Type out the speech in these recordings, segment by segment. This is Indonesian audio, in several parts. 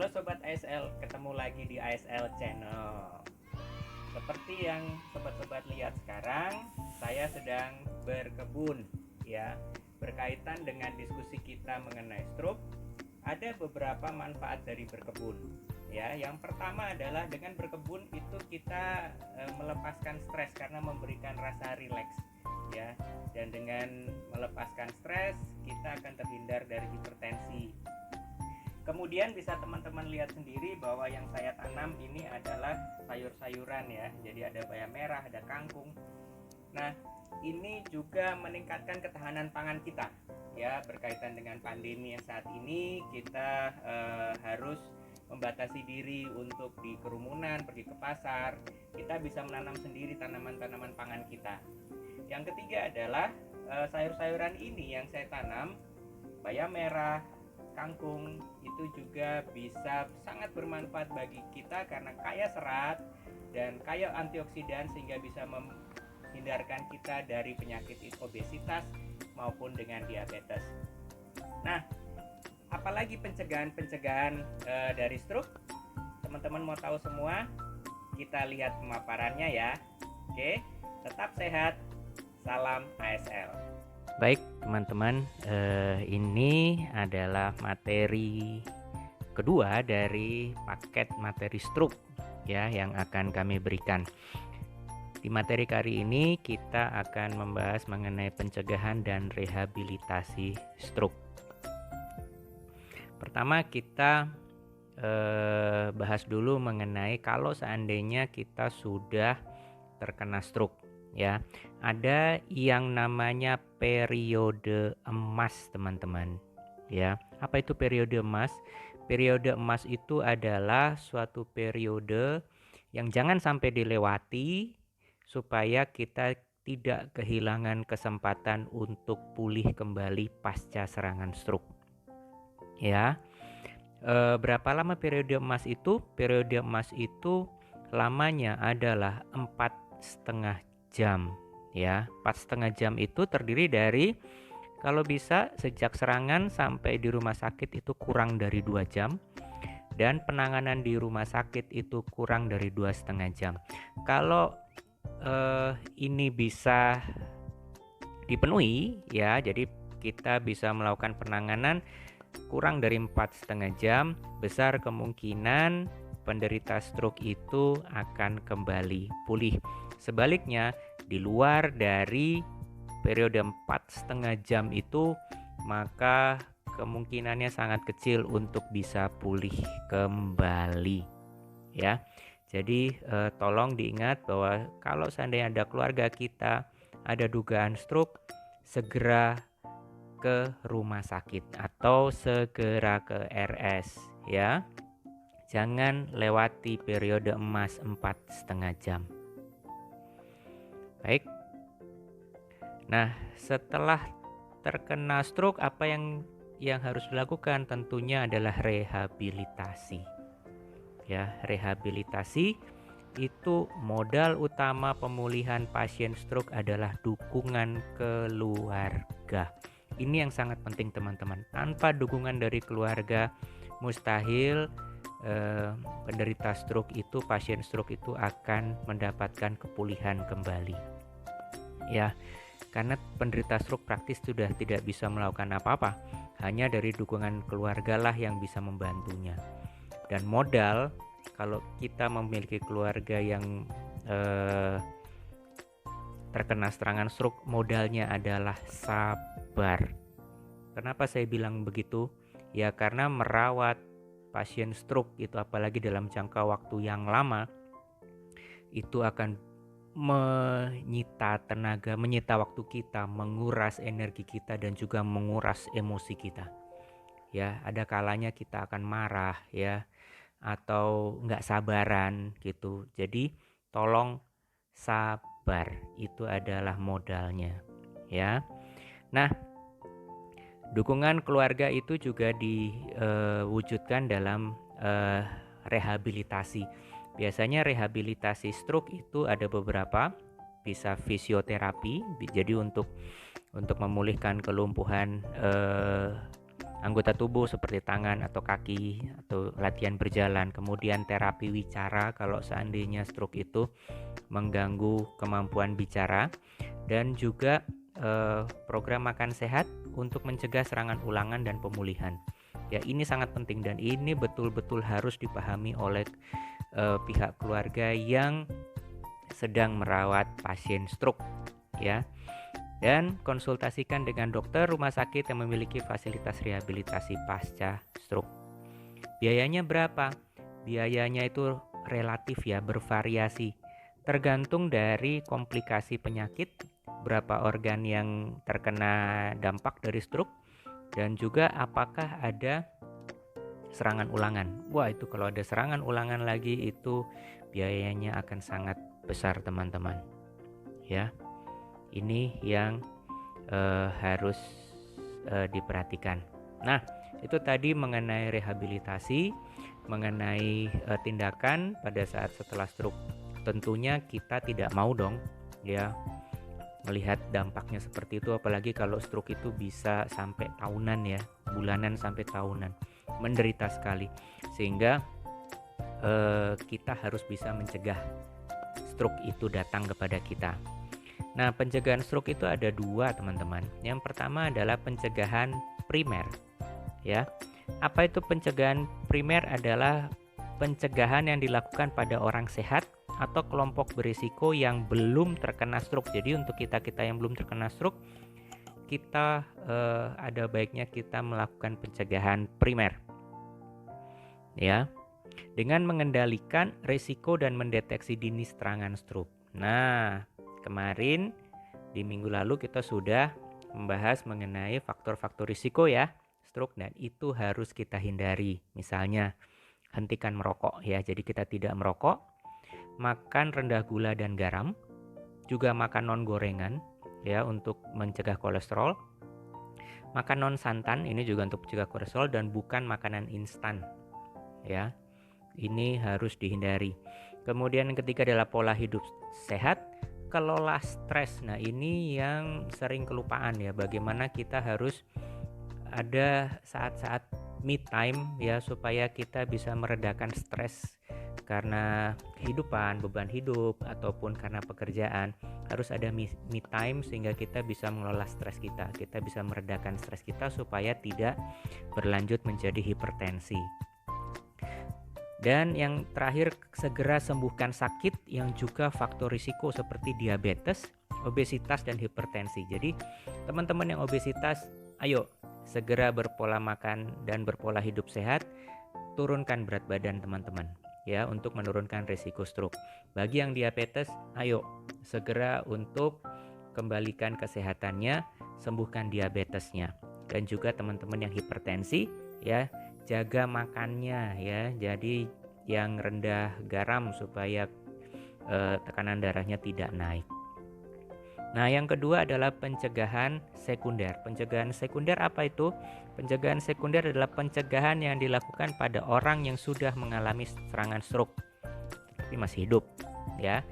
Sobat ASL, ketemu lagi di ASL Channel. Seperti yang sobat-sobat lihat sekarang, saya sedang berkebun ya. Berkaitan dengan diskusi kita mengenai stroke, ada beberapa manfaat dari berkebun. Ya, yang pertama adalah dengan berkebun itu kita melepaskan stres karena memberikan rasa rileks ya. Dan dengan melepaskan stres, kita akan terhindar dari hipertensi. Kemudian bisa teman-teman lihat sendiri bahwa yang saya tanam ini adalah sayur-sayuran ya. Jadi ada bayam merah, ada kangkung. Nah, ini juga meningkatkan ketahanan pangan kita ya. Berkaitan dengan pandemi yang saat ini, kita harus membatasi diri untuk di kerumunan, pergi ke pasar. Kita bisa menanam sendiri tanaman-tanaman pangan kita. Yang ketiga adalah sayur-sayuran ini yang saya tanam, bayam merah, kangkung, itu juga bisa sangat bermanfaat bagi kita karena kaya serat dan kaya antioksidan, sehingga bisa menghindarkan kita dari penyakit obesitas maupun dengan diabetes. Nah, apalagi pencegahan dari stroke? Teman-teman mau tahu semua? Kita lihat pemaparannya ya. Oke, tetap sehat. Salam ASL. Baik teman-teman, ini adalah materi kedua dari paket materi stroke ya yang akan kami berikan. Di materi kali ini kita akan membahas mengenai pencegahan dan rehabilitasi stroke. Pertama kita bahas dulu mengenai kalau seandainya kita sudah terkena stroke ya. Ada yang namanya periode emas teman-teman ya. Apa itu periode emas? Periode emas itu adalah suatu periode yang jangan sampai dilewati supaya kita tidak kehilangan kesempatan untuk pulih kembali pasca serangan stroke ya. Berapa lama periode emas itu? Periode emas itu lamanya adalah 4,5 jam ya. 4,5 jam itu terdiri dari, kalau bisa sejak serangan sampai di rumah sakit itu kurang dari 2 jam, dan penanganan di rumah sakit itu kurang dari 2,5 jam. Kalau ini bisa dipenuhi ya, jadi kita bisa melakukan penanganan kurang dari 4,5 jam, besar kemungkinan penderita stroke itu akan kembali pulih. Sebaliknya, di luar dari periode 4,5 jam itu, maka kemungkinannya sangat kecil untuk bisa pulih kembali ya. Jadi tolong diingat bahwa kalau seandainya ada keluarga kita ada dugaan stroke, segera ke rumah sakit atau segera ke RS ya. Jangan lewati periode emas 4,5 jam. Baik. Nah, setelah terkena stroke, apa yang harus dilakukan? Tentunya adalah rehabilitasi. Ya, rehabilitasi itu modal utama pemulihan pasien stroke adalah dukungan keluarga. Ini yang sangat penting teman-teman. Tanpa dukungan dari keluarga, mustahil penderita stroke itu, pasien stroke itu akan mendapatkan kepulihan kembali. Ya, karena penderita stroke praktis sudah tidak bisa melakukan apa-apa. Hanya dari dukungan keluarga lah yang bisa membantunya. Dan modal, kalau kita memiliki keluarga yang terkena serangan stroke, modalnya adalah sabar. Kenapa saya bilang begitu? Ya karena merawat pasien stroke itu, apalagi dalam jangka waktu yang lama, itu akan menyita tenaga, menyita waktu kita, menguras energi kita, dan juga menguras emosi kita. Ya, ada kalanya kita akan marah ya, atau nggak sabaran gitu. Jadi tolong sabar, itu adalah modalnya ya. Nah, dukungan keluarga itu juga diwujudkan dalam rehabilitasi. Biasanya rehabilitasi stroke itu ada beberapa, bisa fisioterapi, jadi untuk memulihkan kelumpuhan anggota tubuh seperti tangan atau kaki atau latihan berjalan. Kemudian terapi wicara kalau seandainya stroke itu mengganggu kemampuan bicara, dan juga program makan sehat untuk mencegah serangan ulangan dan pemulihan. Ya, ini sangat penting dan ini betul-betul harus dipahami oleh pihak keluarga yang sedang merawat pasien stroke, ya. Dan konsultasikan dengan dokter rumah sakit yang memiliki fasilitas rehabilitasi pasca stroke. Biayanya berapa? Biayanya itu relatif ya, bervariasi. Tergantung dari komplikasi penyakit, berapa organ yang terkena dampak dari stroke, dan juga apakah ada serangan ulangan. Wah, itu kalau ada serangan ulangan lagi itu biayanya akan sangat besar, teman-teman. Ya, ini yang harus diperhatikan. Nah, itu tadi mengenai rehabilitasi, mengenai tindakan pada saat setelah stroke. Tentunya kita tidak mau dong ya melihat dampaknya seperti itu, apalagi kalau stroke itu bisa sampai tahunan ya, bulanan sampai tahunan, menderita sekali, sehingga kita harus bisa mencegah stroke itu datang kepada kita. Nah, pencegahan stroke itu ada dua, teman-teman. Yang pertama adalah pencegahan primer, ya. Apa itu pencegahan primer? Adalah pencegahan yang dilakukan pada orang sehat atau kelompok berisiko yang belum terkena stroke. Jadi untuk kita yang belum terkena stroke, kita ada baiknya kita melakukan pencegahan primer, ya, dengan mengendalikan risiko dan mendeteksi dini serangan stroke. Nah, kemarin di minggu lalu kita sudah membahas mengenai faktor-faktor risiko ya stroke, dan itu harus kita hindari. Misalnya hentikan merokok ya, jadi kita tidak merokok, makan rendah gula dan garam, juga makan non gorengan ya untuk mencegah kolesterol, makan non santan ini juga untuk mencegah kolesterol, dan bukan makanan instan ya, ini harus dihindari. Kemudian yang ketiga adalah pola hidup sehat, kelola stres. Nah, ini yang sering kelupaan ya, bagaimana kita harus ada saat-saat me time ya, supaya kita bisa meredakan stres karena kehidupan, beban hidup, ataupun karena pekerjaan. Harus ada me time sehingga kita bisa mengelola stres kita. Kita bisa meredakan stres kita supaya tidak berlanjut menjadi hipertensi. Dan yang terakhir, segera sembuhkan sakit yang juga faktor risiko seperti diabetes, obesitas, dan hipertensi. Jadi teman-teman yang obesitas, ayo segera berpola makan dan berpola hidup sehat, turunkan berat badan teman-teman ya, untuk menurunkan risiko stroke. Bagi yang diabetes, ayo segera untuk kembalikan kesehatannya, sembuhkan diabetesnya. Dan juga teman-teman yang hipertensi ya, jaga makannya ya, jadi yang rendah garam supaya tekanan darahnya tidak naik. Nah, yang kedua adalah pencegahan sekunder. Pencegahan sekunder apa itu? Pencegahan sekunder adalah pencegahan yang dilakukan pada orang yang sudah mengalami serangan stroke tapi masih hidup ya.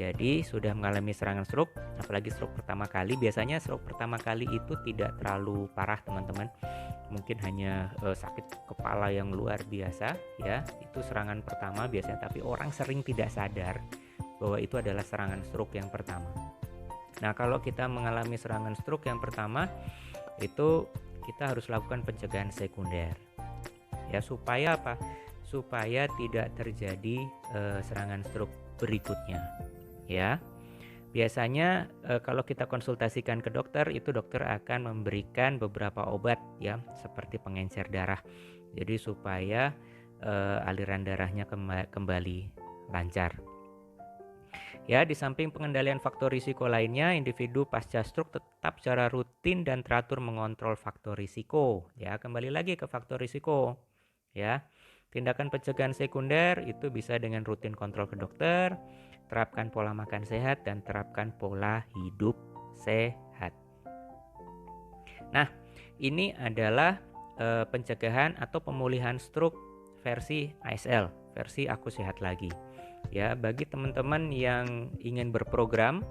Jadi sudah mengalami serangan stroke, apalagi stroke pertama kali. Biasanya stroke pertama kali itu tidak terlalu parah, teman-teman. Mungkin hanya sakit kepala yang luar biasa ya. Itu serangan pertama biasanya, tapi orang sering tidak sadar bahwa itu adalah serangan stroke yang pertama. Nah, kalau kita mengalami serangan stroke yang pertama, itu kita harus lakukan pencegahan sekunder. Ya, supaya apa? Supaya tidak terjadi serangan stroke berikutnya. Ya. Biasanya kalau kita konsultasikan ke dokter, itu dokter akan memberikan beberapa obat ya, seperti pengencer darah. Jadi supaya aliran darahnya kembali lancar. Ya, di samping pengendalian faktor risiko lainnya, individu pasca stroke tetap secara rutin dan teratur mengontrol faktor risiko. Ya, kembali lagi ke faktor risiko. Ya, tindakan pencegahan sekunder itu bisa dengan rutin kontrol ke dokter, terapkan pola makan sehat, dan terapkan pola hidup sehat. Nah, ini adalah pencegahan atau pemulihan stroke versi ASL, versi Aku Sehat Lagi. Ya, bagi teman-teman yang ingin berprogram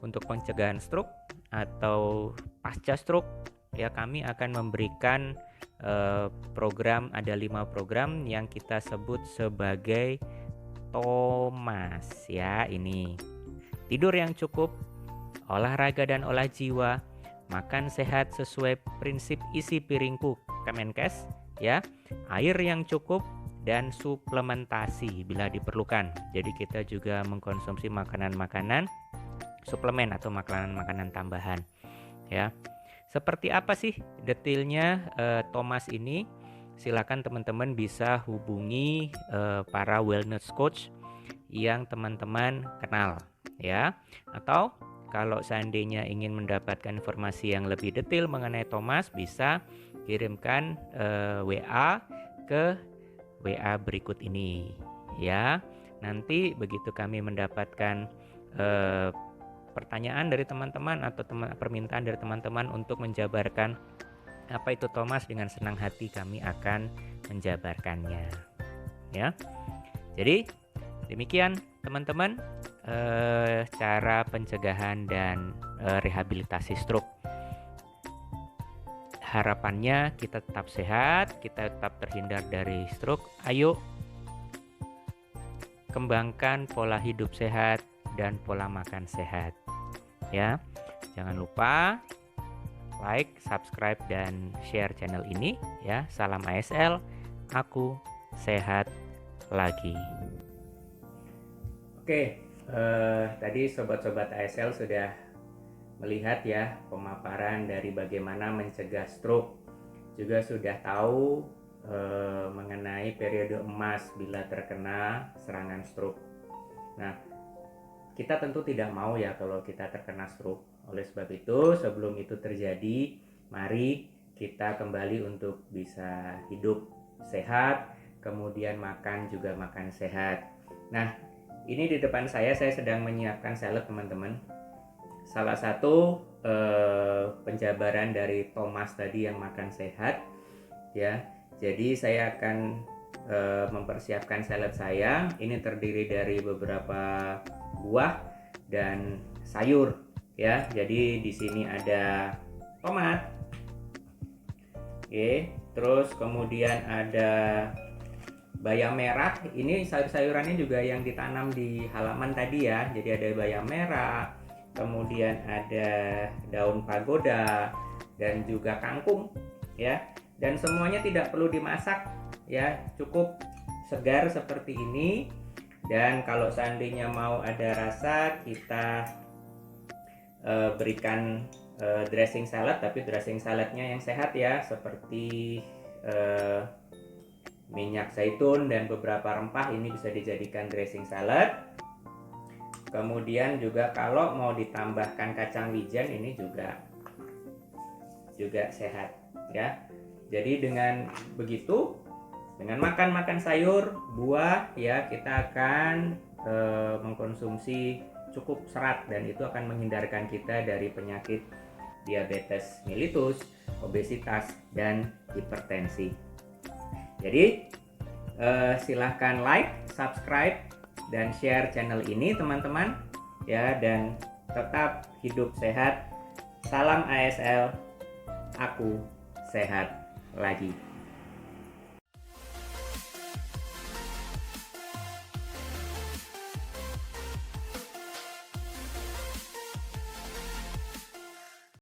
untuk pencegahan stroke atau pasca stroke, ya, kami akan memberikan program, ada 5 program yang kita sebut sebagai TOMAS ya. Ini tidur yang cukup, olahraga dan olah jiwa, makan sehat sesuai prinsip isi piringku Kemenkes ya, air yang cukup, dan suplementasi bila diperlukan. Jadi kita juga mengkonsumsi makanan-makanan suplemen atau makanan-makanan tambahan ya. Seperti apa sih detailnya TOMAS ini? Silakan teman-teman bisa hubungi para wellness coach yang teman-teman kenal ya. Atau kalau seandainya ingin mendapatkan informasi yang lebih detail mengenai TOMAS, bisa kirimkan WA ke WA berikut ini ya. Nanti begitu kami mendapatkan pertanyaan dari teman-teman atau permintaan dari teman-teman untuk menjabarkan apa itu TOMAS, dengan senang hati kami akan menjabarkannya ya. Jadi demikian teman-teman cara pencegahan dan rehabilitasi stroke. Harapannya kita tetap sehat, kita tetap terhindar dari stroke. Ayo kembangkan pola hidup sehat dan pola makan sehat ya. Jangan lupa like, subscribe, dan share channel ini ya. Salam ASL, aku sehat lagi. Oke, tadi sobat-sobat ASL sudah melihat ya pemaparan dari bagaimana mencegah stroke, juga sudah tahu mengenai periode emas bila terkena serangan stroke. Nah, kita tentu tidak mau ya kalau kita terkena stroke. Oleh sebab itu, sebelum itu terjadi, mari kita kembali untuk bisa hidup sehat, kemudian makan juga makan sehat. Nah, ini di depan saya sedang menyiapkan salad teman-teman. Salah satu penjabaran dari TOMAS tadi yang makan sehat ya. Jadi saya akan mempersiapkan salad saya. Ini terdiri dari beberapa buah dan sayur ya. Jadi di sini ada tomat. Oke, terus kemudian ada bayam merah. Ini sayur-sayurannya juga yang ditanam di halaman tadi ya. Jadi ada bayam merah, kemudian ada daun pagoda dan juga kangkung ya. Dan semuanya tidak perlu dimasak ya, cukup segar seperti ini. Dan kalau seandainya mau ada rasa, kita berikan dressing salad, tapi dressing saladnya yang sehat ya, seperti minyak zaitun dan beberapa rempah. Ini bisa dijadikan dressing salad. Kemudian juga kalau mau ditambahkan kacang wijen, ini juga sehat ya. Jadi dengan begitu, dengan makan sayur, buah ya, kita akan mengkonsumsi cukup serat, dan itu akan menghindarkan kita dari penyakit diabetes mellitus, obesitas, dan hipertensi. Jadi silahkan like, subscribe, dan share channel ini teman-teman ya, dan tetap hidup sehat. Salam ASL, aku sehat lagi.